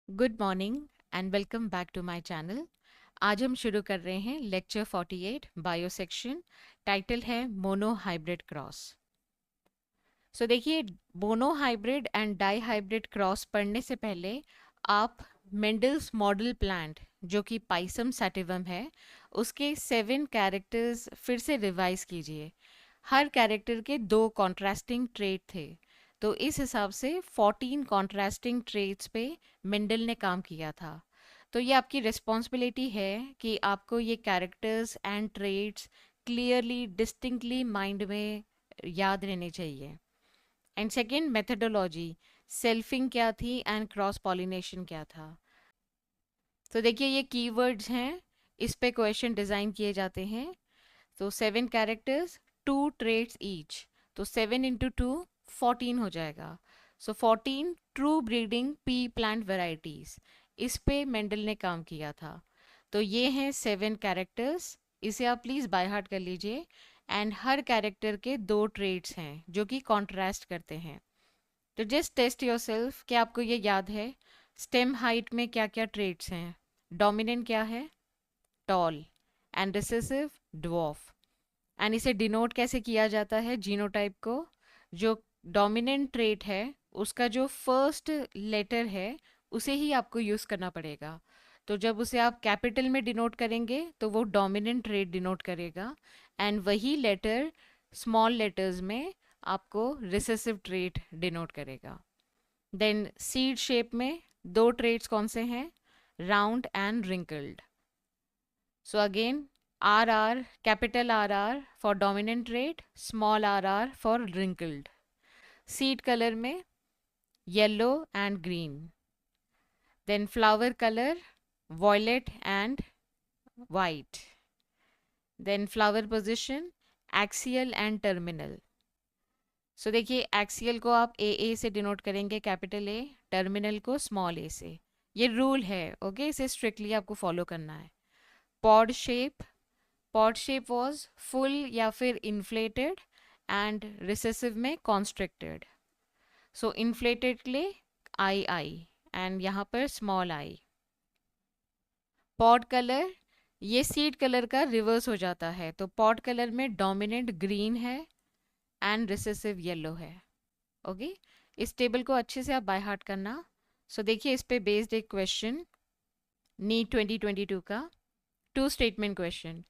Good morning and welcome back to my channel. आज हम शुरू कर रहे हैं लेक्चर 48 बायो सेक्शन। टाइटल है मोनो हाइब्रिड क्रॉस। सो देखिए, monohybrid and dihybrid cross पढ़ने से पहले आप मेंडल्स मॉडल प्लांट जो कि पाइसम सैटिवम है उसके 7 कैरेक्टर्स फिर से रिवाइज कीजिए। हर कैरेक्टर के 2 कॉन्ट्रास्टिंग ट्रेट थे, तो इस हिसाब से 14 कॉन्ट्रास्टिंग ट्रेट्स पे मेंडल ने काम किया था। तो ये आपकी रिस्पॉन्सिबिलिटी है कि आपको ये characters and traits clearly distinctly mind में याद रहने चाहिए। एंड सेकेंड, मेथडोलॉजी, सेल्फिंग क्या थी एंड क्रॉस पॉलिनेशन क्या था। तो देखिए, ये कीवर्ड्स हैं, इस पे क्वेश्चन डिज़ाइन किए जाते हैं। तो 7 कैरेक्टर्स, 2 ट्रेड्स ईच, तो 7 इंटू 2 14 हो जाएगा। सो 14 true breeding P plant varieties, इस पे मेंडल ने काम किया था। तो ये हैं 7 कैरेक्टर्स, इसे आप प्लीज़ बाय हार्ट कर लीजिए। एंड हर कैरेक्टर के 2 ट्रेड्स हैं जो कि कॉन्ट्रास्ट करते हैं। तो जस्ट टेस्ट योर सेल्फ कि आपको ये याद है स्टेम हाइट में क्या क्या ट्रेड्स हैं। डोमिनेंट क्या है? Tall. And recessive, dwarf. And इसे डिनोट कैसे किया जाता है जीनोटाइप को? जो डोमिनेंट ट्रेट है उसका जो फर्स्ट लेटर है उसे ही आपको यूज़ करना पड़ेगा। तो जब उसे आप कैपिटल में डिनोट करेंगे तो वो डोमिनेंट ट्रेट डिनोट करेगा, एंड वही लेटर स्मॉल लेटर्स में आपको रिसेसिव ट्रेट डिनोट करेगा। देन सीड शेप में 2 ट्रेट्स कौन से हैं? Round and wrinkled. So again, RR, capital RR for dominant trait, small rr for wrinkled. Seed color में yellow and green. Then flower color violet and white. Then flower position axial and terminal. So देखिए, axial को आप ए से denote करेंगे, capital A, terminal को small ए से। ये rule है, ओके, इसे स्ट्रिक्टली आपको फॉलो करना है। Pod shape, pod shape was full या फिर इन्फ्लेटेड, एंड रिसेसिव में कॉन्स्ट्रिक्टेड। सो इन्फ्लेटेड के लिए आई आई, एंड यहाँ पर स्मॉल आई। पॉड कलर, ये सीड कलर का रिवर्स हो जाता है, तो पॉड कलर में डोमिनेंट ग्रीन है एंड रिसेसिव येलो है। ओके, इस टेबल को अच्छे से आप बाय हार्ट करना। सो देखिए, इस पे बेस्ड एक क्वेश्चन नीट 2022 का 2 statement question.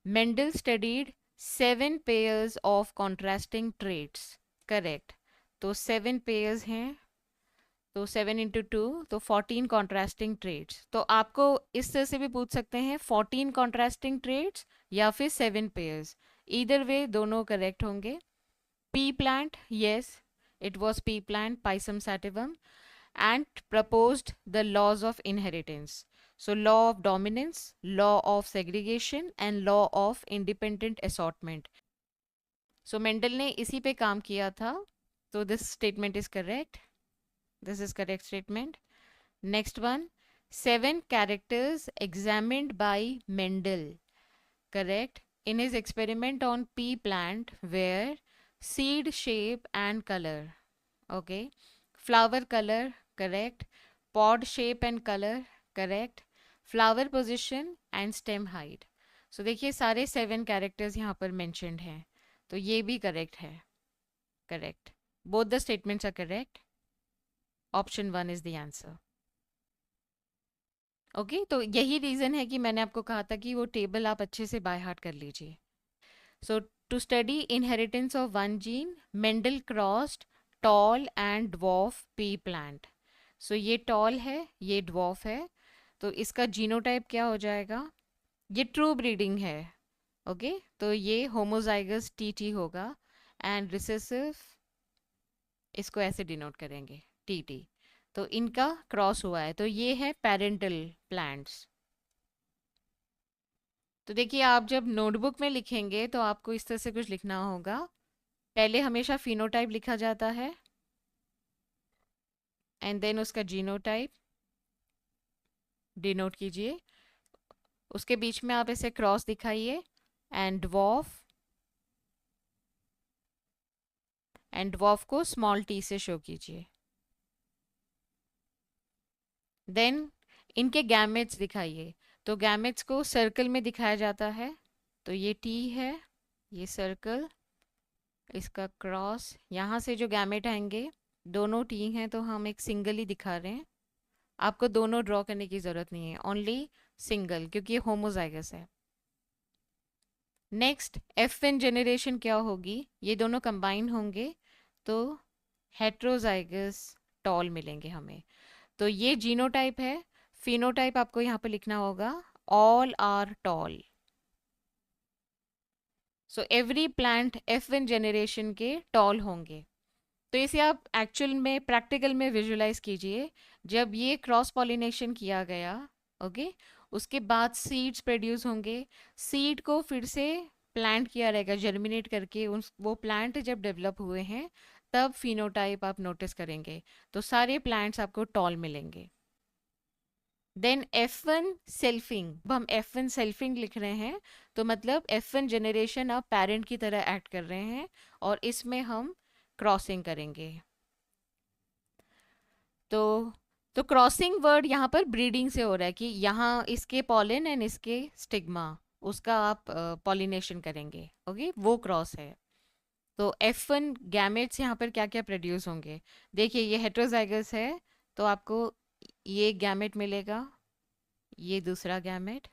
Mendel studied 7 pairs of contrasting traits. Correct. तो 7 pairs हैं, तो 7 इंटू 2 तो 14 कॉन्ट्रास्टिंग ट्रेड्स। तो आपको इस तरह से भी पूछ सकते हैं 14 कॉन्ट्रास्टिंग ट्रेड्स या फिर 7 पेयर्स, इधर वे दोनों करेक्ट होंगे। P plant, yes, it was P plant Pisum sativum, and proposed the laws of inheritance. So, law of dominance, law of segregation, and law of independent assortment. So, Mendel ने इसी पे काम किया था। So, this statement is correct. This is correct statement. Next one, 7 characters examined by Mendel. Correct. In his experiment on pea plant were seed shape and color. Okay. Flower color, correct. Pod shape and color, correct. Flower position and stem height. So देखिए, सारे 7 characters यहाँ पर mentioned हैं, तो ये भी correct है। Correct, both the statements are correct. Option 1 is the answer. Okay, तो यही रीज़न है कि मैंने आपको कहा था कि वो टेबल आप अच्छे से बाय हार्ट कर लीजिए। So to study inheritance of one gene, Mendel crossed tall and dwarf pea plant. So ये टॉल है, ये ड्वार्फ है, तो इसका जीनोटाइप क्या हो जाएगा? ये ट्रू ब्रीडिंग है, ओके, तो ये होमोजाइगस टीटी होगा, एंड रिसेसिव इसको ऐसे डिनोट करेंगे टीटी। तो इनका क्रॉस हुआ है, तो ये है पेरेंटल प्लांट्स। तो देखिए, आप जब नोटबुक में लिखेंगे तो आपको इस तरह से कुछ लिखना होगा। पहले हमेशा फिनोटाइप लिखा जाता है, एंड देन उसका जीनोटाइप डिनोट कीजिए। उसके बीच में आप ऐसे क्रॉस दिखाइए, एंड ड्वार्फ को स्मॉल टी से शो कीजिए। देन इनके गैमेट्स दिखाइए। तो गैमेट्स को सर्कल में दिखाया जाता है। तो ये टी है, ये सर्कल, इसका क्रॉस, यहाँ से जो गैमेट आएंगे दोनों टी हैं तो हम एक सिंगल ही दिखा रहे हैं। आपको दोनों ड्रॉ करने की ज़रूरत नहीं है, ओनली सिंगल, क्योंकि ये होमोजाइगस है। नेक्स्ट F1 जनरेशन क्या होगी, ये दोनों कंबाइन होंगे तो हेट्रोजाइगस टॉल मिलेंगे हमें। तो ये जीनोटाइप है। फिनोटाइप आपको यहाँ पे लिखना होगा all are tall. So every plant F1 generation के टॉल होंगे। तो इसे आप एक्चुअल में प्रैक्टिकल में विजुलाइज कीजिए। जब ये क्रॉस पॉलिनेशन किया गया, ओके, उसके बाद सीड्स प्रोड्यूस होंगे। सीड को फिर से प्लांट किया रहेगा जर्मिनेट करके, उस वो प्लांट जब डेवलप हुए हैं तब फिनोटाइप आप नोटिस करेंगे। तो सारे प्लांट्स आपको टॉल मिलेंगे। देन F1 सेल्फिंग, अब हम F1 सेल्फिंग लिख रहे हैं तो मतलब F1 जनरेशन अब पेरेंट की तरह एक्ट कर रहे हैं और इसमें हम क्रॉसिंग करेंगे। तो क्रॉसिंग वर्ड यहाँ पर ब्रीडिंग से हो रहा है कि यहाँ इसके पॉलन एंड इसके स्टिग्मा, उसका आप पॉलिनेशन करेंगे, ओके, वो क्रॉस है। तो F1 गैमेट्स यहाँ पर क्या क्या प्रोड्यूस होंगे, देखिए ये हेट्रोजाइगस है तो आपको ये गैमेट मिलेगा, ये दूसरा गैमेट।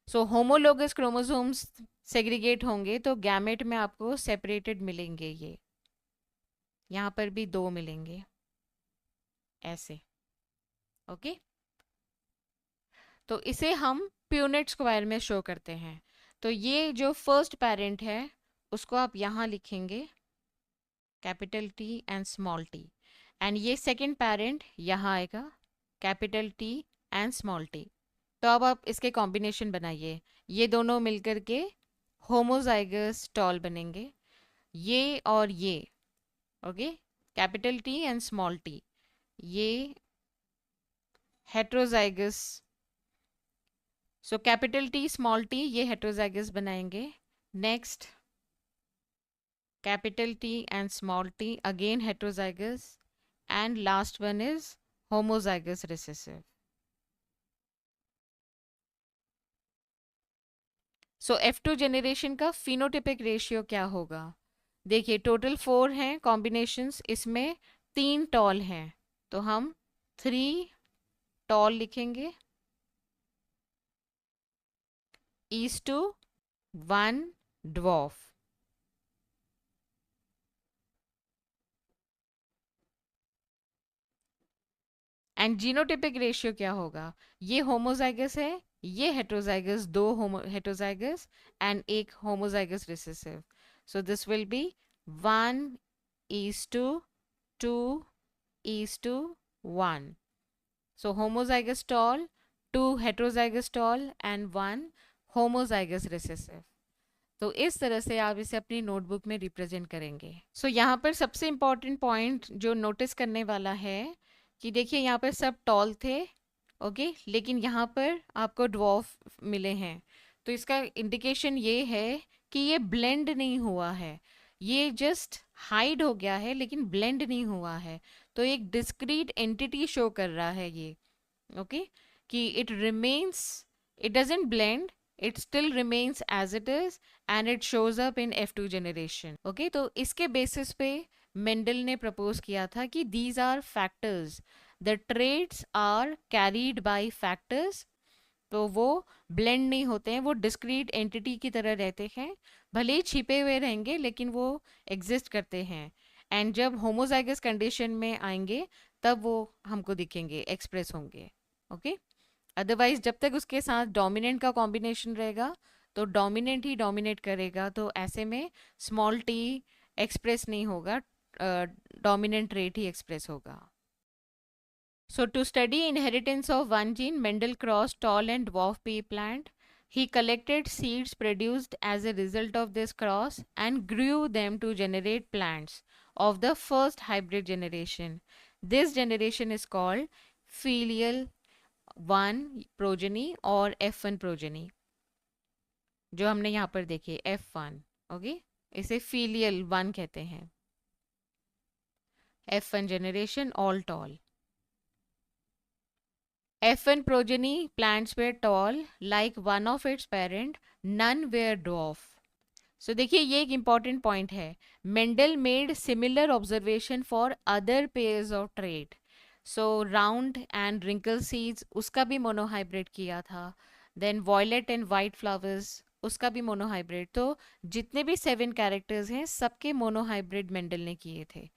सो होमोलोगस क्रोमोसोम्स सेग्रीगेट होंगे तो गैमेट में आपको सेपरेटेड मिलेंगे, ये यहाँ पर भी दो मिलेंगे ऐसे, ओके। तो इसे हम प्यूनेट स्क्वायर में शो करते हैं। तो ये जो फर्स्ट पेरेंट है उसको आप यहाँ लिखेंगे capital T and small T, and ये सेकंड पेरेंट यहाँ आएगा capital T and small T. तो अब आप इसके कॉम्बिनेशन बनाइए, ये दोनों मिलकर के होमोजाइगस टॉल बनेंगे, ये और ये, okay, capital T and small T, ये heterozygous. So capital T small T ये हेट्रोजाइगस बनाएंगे। Next capital T and small T again heterozygous, and last one is homozygous recessive. So F2 generation का phenotypic ratio क्या होगा, देखिए total 4 हैं combinations, इसमें 3 toll हैं तो हम 3 टॉल लिखेंगे is to 1 dwarf. And genotypic ratio क्या होगा, ये होमोजाइगस है, ये हेट्रोजाइगस, दो हेट्रोजाइगस एंड एक homozygous recessive. So this will be 1 is to 2 is to 1. So homozygous tall, 2 heterozygous tall and 1 homozygous recessive. तो इस तरह से आप इसे अपनी नोटबुक में रिप्रेजेंट करेंगे। सो यहाँ पर सबसे इम्पॉर्टेंट पॉइंट जो नोटिस करने वाला है कि देखिए यहाँ पर सब टॉल थे, ओके, लेकिन यहाँ पर आपको ड्वार्फ मिले हैं। तो इसका इंडिकेशन ये है कि ये ब्लेंड नहीं हुआ है, ये जस्ट हाइड हो गया है लेकिन ब्लेंड नहीं हुआ है। तो एक डिस्क्रीट एंटिटी शो कर रहा है ये, ओके, कि it remains, it doesn't blend, it still remains as it is and it shows up in F2 generation, okay। तो इसके बेसिस पे मेंडल ने प्रपोज किया था कि these are factors, the traits are carried by factors। तो वो blend नहीं होते हैं, वो डिस्क्रीट एंटिटी की तरह रहते हैं, भले ही छिपे हुए रहेंगे लेकिन वो एग्जिस्ट करते हैं। एंड जब होमोजाइगस कंडीशन में आएंगे तब वो हमको दिखेंगे, एक्सप्रेस होंगे, ओके। अदरवाइज जब तक उसके साथ डोमिनेंट का कॉम्बिनेशन रहेगा तो डोमिनेंट ही डोमिनेट करेगा, तो ऐसे में स्मॉल टी एक्सप्रेस नहीं होगा, डोमिनेंट रेट ही एक्सप्रेस होगा। So to study inheritance of one gene, Mendel crossed tall and dwarf pea plant. He collected seeds produced as a result of this cross and grew them to generate plants of the first hybrid generation. This generation is called filial 1 progeny or F1 progeny, जो हमने यहाँ पर देखे F1, okay, इसे filial 1 कहते हैं। F1 generation all tall। F1 progeny plants were tall like one of its parent, none were dwarf. So देखिए ये एक important point है. Mendel made similar observation for other pairs of trait. So round and wrinkle seeds उसका भी monohybrid किया था. Then violet and white flowers उसका भी monohybrid. तो जितने भी 7 characters हैं सबके monohybrid मेंडल ने किए थे.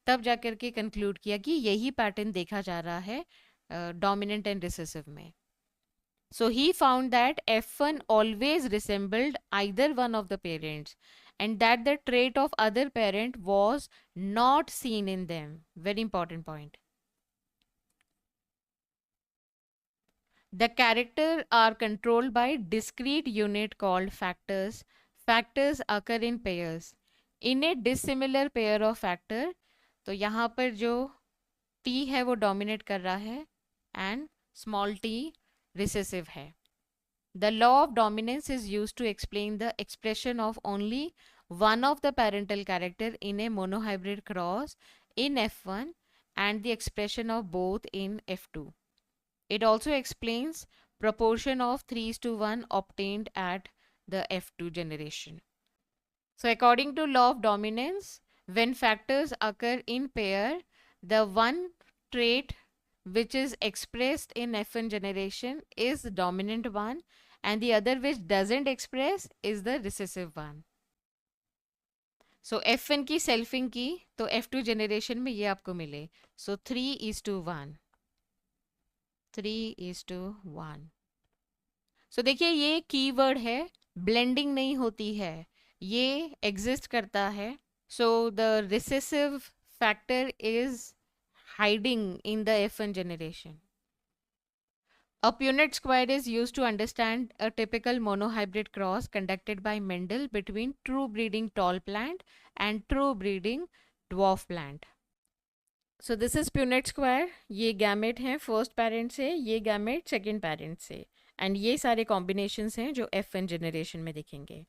तब जाकर के कंक्लूड किया कि यही पैटर्न देखा जा रहा है डोमिनेंट एंड रिसेसिव में. So he found that F1 always resembled either one of the parents and that the trait of other parent was not seen in them. Very important point. The characters are controlled by discrete unit called factors. Factors occur in pairs. In a dissimilar pair of factor, तो यहाँ पर जो t है वो dominate कर रहा है and small t recessive है. The law of dominance is used to explain the expression of only one of the parental character in a monohybrid cross in F1 and the expression of both in F2. It also explains proportion of 3:1 obtained at the F2 generation. So according to law of dominance, when factors occur in pair, the one trait which is expressed in F1 generation is the dominant one and the other which doesn't express is the recessive one. So F1 की selfing की तो F2 generation में ये आपको मिले. So 3:1. 3:1. So देखिए ये keyword है, blending नहीं होती है, ये exist करता है. So the recessive factor is hiding in the F1 generation. A Punnett square is used to understand a typical monohybrid cross conducted by Mendel between true breeding tall plant and true breeding dwarf plant. So this is Punnett square. ये gamete हैं first parent से, ये gamete second parent से, and ये सारे combinations हैं जो F1 generation में दिखेंगे.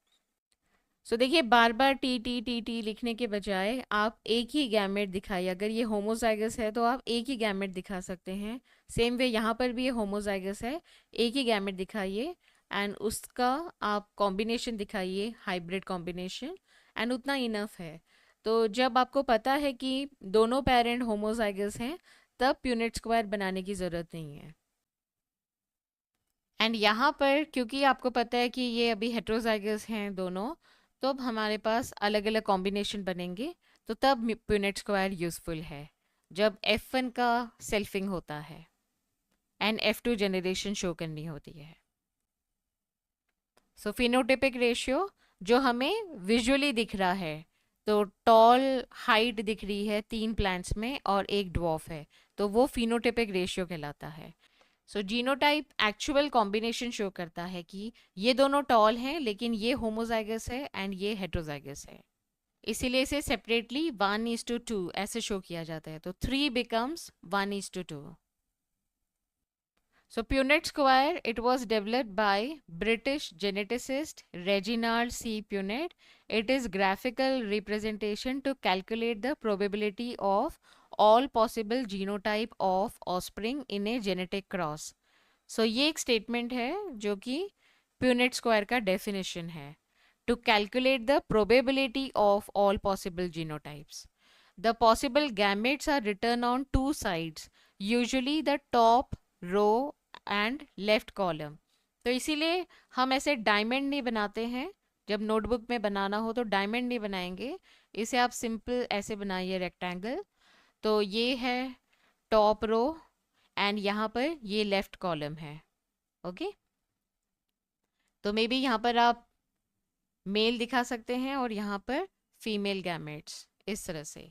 So देखिए बार बार टी टी टी टी लिखने के बजाय आप एक ही गैमेट दिखाइए. अगर ये होमोजाइगस है तो आप एक ही गैमेट दिखा सकते हैं. सेम वे यहाँ पर भी ये होमोजाइगस है, एक ही गैमेट दिखाइए एंड उसका आप कॉम्बिनेशन दिखाइए, हाइब्रिड कॉम्बिनेशन, एंड उतना इनफ है. तो जब आपको पता है कि दोनों पेरेंट होमोजाइगस हैं तब प्यूनेट स्क्वायर बनाने की ज़रूरत नहीं है. एंड यहाँ पर क्योंकि आपको पता है कि ये अभी हेट्रोजाइगस हैं दोनों, तो अब हमारे पास अलग अलग कॉम्बिनेशन बनेंगे, तो तब प्यूनेट स्क्वायर यूजफुल है जब F1 का सेल्फिंग होता है एंड F2 जनरेशन शो करनी होती है. सो फिनोटिपिक रेशियो जो हमें विजुअली दिख रहा है, तो टॉल हाइट दिख रही है 3 प्लांट्स में और एक ड्वार्फ है, तो वो फिनोटिपिक रेशियो कहलाता है. सो जीनोटाइप एक्चुअल कॉम्बिनेशन शो करता है कि ये दोनों टॉल हैं लेकिन ये होमोजाइगस है एंड ये हेट्रोजाइगस है, इसीलिए इसे सेपरेटली 1:2 ऐसे शो किया जाता है. तो 3 becomes 1:2. So Punnett square, it was developed by British geneticist Reginald C. Punnett. It is graphical representation to calculate the probability of all possible genotype of offspring in a genetic cross. So ये एक statement है जो कि Punnett square का definition है. To calculate the probability of all possible genotypes. The possible gametes are written on two sides, usually the top row and left column. तो इसीलिए हम ऐसे डायमंड नहीं बनाते हैं, जब नोटबुक में बनाना हो तो डायमंड नहीं बनाएंगे, इसे आप सिंपल ऐसे बनाइए रेक्टेंगल. तो ये है टॉप रो एंड यहाँ पर ये लेफ्ट कॉलम है. ओके, तो मे बी यहाँ पर आप मेल दिखा सकते हैं और यहाँ पर फीमेल गैमेट्स इस तरह से.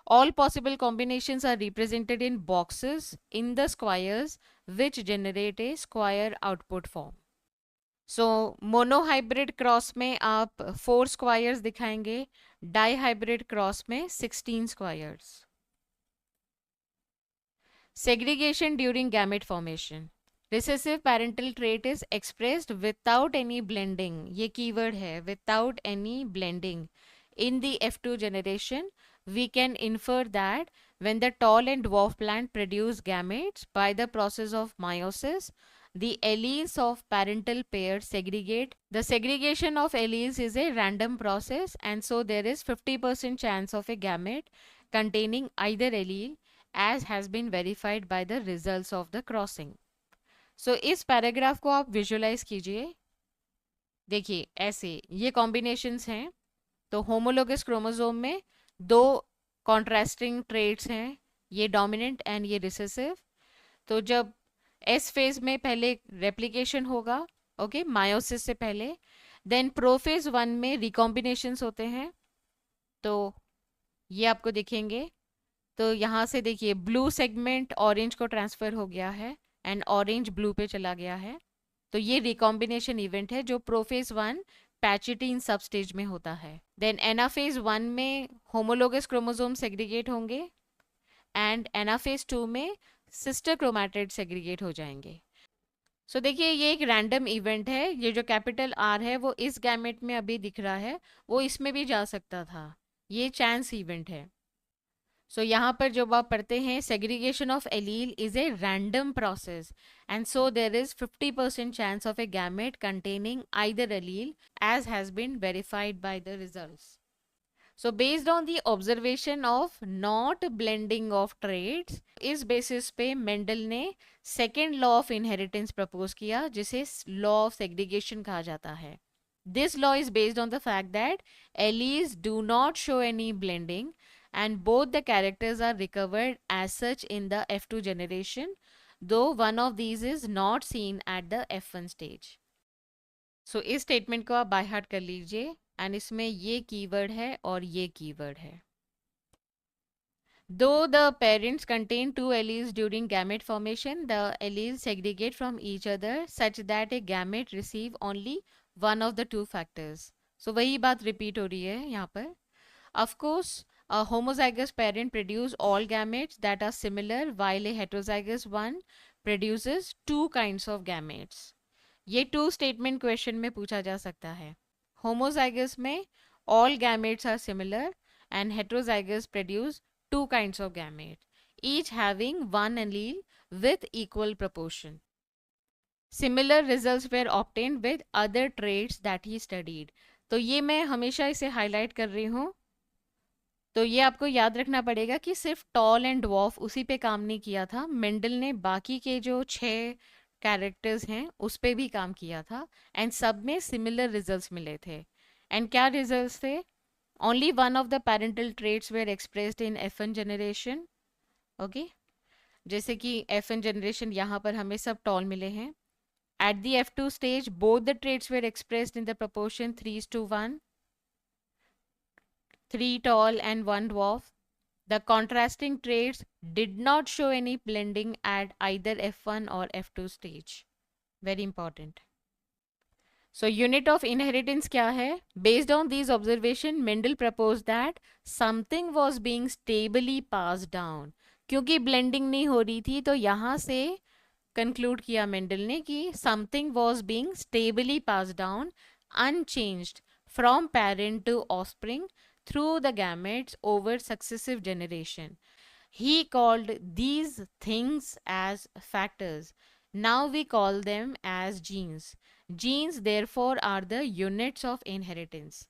All possible combinations are represented in boxes in the squares which generate a square output form. So monohybrid cross में आप 4 squares दिखाएंगे, dihybrid cross में 16 squares. Segregation during gamete formation. Recessive parental trait is expressed without any blending. ये keyword है, without any blending. In the F2 generation, we can infer that when the tall and dwarf plant produce gametes by the process of meiosis, the alleles of parental pair segregate. The segregation of alleles is a random process, and so there is 50% chance of a gamete containing either allele, as has been verified by the results of the crossing. So इस paragraph को आप visualise कीजिए. देखिए ऐसे ये combinations हैं. तो homologous chromosome में दो कॉन्ट्रास्टिंग ट्रेट्स हैं, ये डोमिनेंट एंड ये रिसेसिव. तो जब एस फेज में पहले रेप्लिकेशन होगा, ओके, मायोसिस से पहले, देन प्रोफेज 1 में रिकॉम्बिनेशंस होते हैं. तो ये आपको दिखेंगे. तो यहाँ से देखिए ब्लू सेगमेंट ऑरेंज को ट्रांसफर हो गया है एंड ऑरेंज ब्लू पे चला गया है. तो ये रिकॉम्बिनेशन इवेंट है जो प्रोफेज 1 पैचिटीन सब स्टेज में होता है. देन एनाफेज 1 में होमोलोगस क्रोमोसोम सेग्रीगेट होंगे एंड एनाफेज 2 में सिस्टर क्रोमैटिड सेग्रीगेट हो जाएंगे. सो देखिए ये एक रैंडम इवेंट है. ये जो कैपिटल आर है वो इस गैमेट में अभी दिख रहा है, वो इसमें भी जा सकता था. ये चांस इवेंट है. सो यहाँ पर जब आप पढ़ते हैं segregation of allele is a random process and so there is 50% chance of A gamete containing either allele as has been verified by the results. So based on the observation of not blending of traits, इस basis पे Mendel ने second law of inheritance propose किया जिसे law of segregation कहा जाता है. This law is based on the fact that alleles do not show any blending and both the characters are recovered as such in the F2 generation, though one of these is not seen at the F1 stage. So इस statement को आप bye heart कर लीजिए and इसमें ये keyword है और ये कीवर्ड है. Though the parents contain two alleles during gamete formation, the alleles segregate from each other such that a gamete receive only one of the two factors. So वही बात रिपीट हो रही है यहाँ पर. Of course, a homozygous parent produce all gametes that are similar while a heterozygous one produces two kinds of gametes. ये two statement question में पूछा जा सकता है. होमोजाइगस में all gametes are similar and heterozygous produce two kinds of gamete, each having one allele with equal proportion. Similar results were obtained with other traits that he studied. तो ये मैं हमेशा इसे हाईलाइट कर रही हूँ. तो ये आपको याद रखना पड़ेगा कि सिर्फ टॉल एंड ड्वार्फ उसी पे काम नहीं किया था. मेंडल ने बाकी के जो 6 कैरेक्टर्स हैं उस पे भी काम किया था एंड सब में सिमिलर रिजल्ट्स मिले थे. एंड क्या रिजल्ट्स थे? Only one of the parental traits were expressed in F1 generation. Okay, जैसे कि F1 जनरेशन यहाँ पर हमें सब टॉल मिले हैं. At the F2 stage both the traits were expressed in the proportion 3:1, 3 tall and 1 dwarf. The contrasting traits did not show any blending at either F1 or F2 stage. Very important. So unit of inheritance क्या है? Based on these observation, Mendel proposed that something was being stably passed down. क्योंकि blending नहीं हो रही थी तो यहाँ से conclude किया मेंडल ने कि something was being stably passed down unchanged from parent to offspring through the gametes over successive generation. He called these things as factors. Now we call them as genes. Genes therefore are the units of inheritance.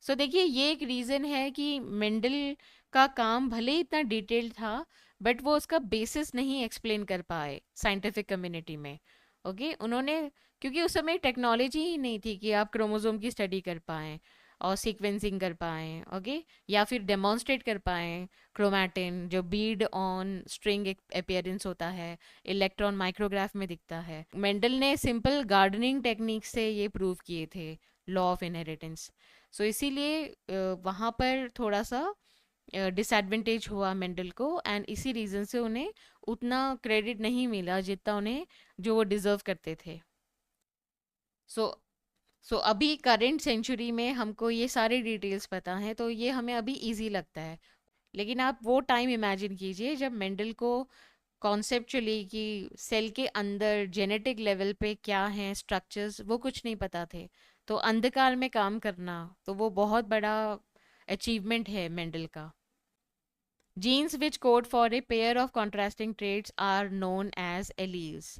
So देखिए ये एक reason है कि Mendel का काम भले ही इतना detailed था बट वो उसका बेसिस नहीं एक्सप्लेन कर पाए साइंटिफिक कम्युनिटी में. ओके, उन्होंने, क्योंकि उस समय टेक्नोलॉजी ही नहीं थी कि आप क्रोमोसोम की स्टडी कर पाएँ और सीक्वेंसिंग कर पाएँ, ओके, या फिर डेमोन्स्ट्रेट कर पाएँ क्रोमैटिन जो बीड ऑन स्ट्रिंग अपीयरेंस होता है, इलेक्ट्रॉन माइक्रोग्राफ में दिखता है. मेंडल ने सिंपल गार्डनिंग टेक्निक से ये प्रूव किए थे लॉ ऑफ इनहेरिटेंस. सो इसीलिए वहाँ पर थोड़ा सा डिसएडवांटेज हुआ मेंडल को एंड इसी रीज़न से उन्हें उतना क्रेडिट नहीं मिला जितना उन्हें जो वो डिज़र्व करते थे. सो अभी करंट सेंचुरी में हमको ये सारे डिटेल्स पता हैं तो ये हमें अभी इजी लगता है. लेकिन आप वो टाइम इमेजिन कीजिए जब मेंडल को कॉन्सेप्चुअली कि सेल के अंदर जेनेटिक लेवल पे क्या हैं स्ट्रक्चर्स वो कुछ नहीं पता थे. तो अंधकार में काम करना तो वो बहुत बड़ा अचीवमेंट है मेंडल का. Genes which code for a pair of contrasting traits are known as alleles.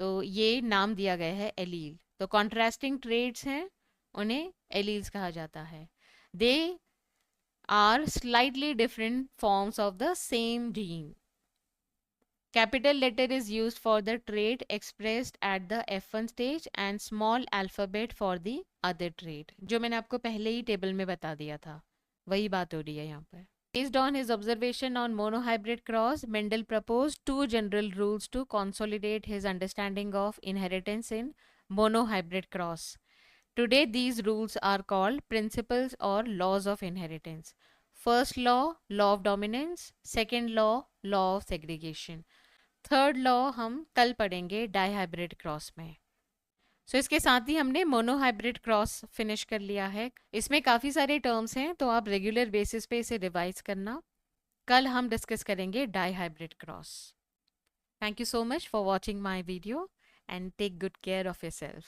तो ये नाम दिया गया है एलील। तो कॉन्ट्रास्टिंग ट्रेड्स हैं, उन्हें एलील्स कहा जाता है। They are slightly different forms of the same gene. Capital letter is used for the trait expressed at the F1 stage and small alphabet for the other trait. जो मैंने आपको पहले ही table में बता दिया था, वही बात हो रही है यहाँ पर। Based on his observation on monohybrid cross, Mendel proposed two general rules to consolidate his understanding of inheritance in monohybrid cross. Today, these rules are called principles or laws of inheritance. First law, law of dominance. Second law, law of segregation. Third law हम कल पढ़ेंगे dihybrid cross में। इसके साथ ही हमने monohybrid cross finish कर लिया है। इसमें काफ़ी सारे टर्म्स हैं, तो आप रेगुलर बेसिस पे इसे रिवाइज करना। कल हम डिस्कस करेंगे dihybrid cross. Thank you so much for watching my video and take good care of your self.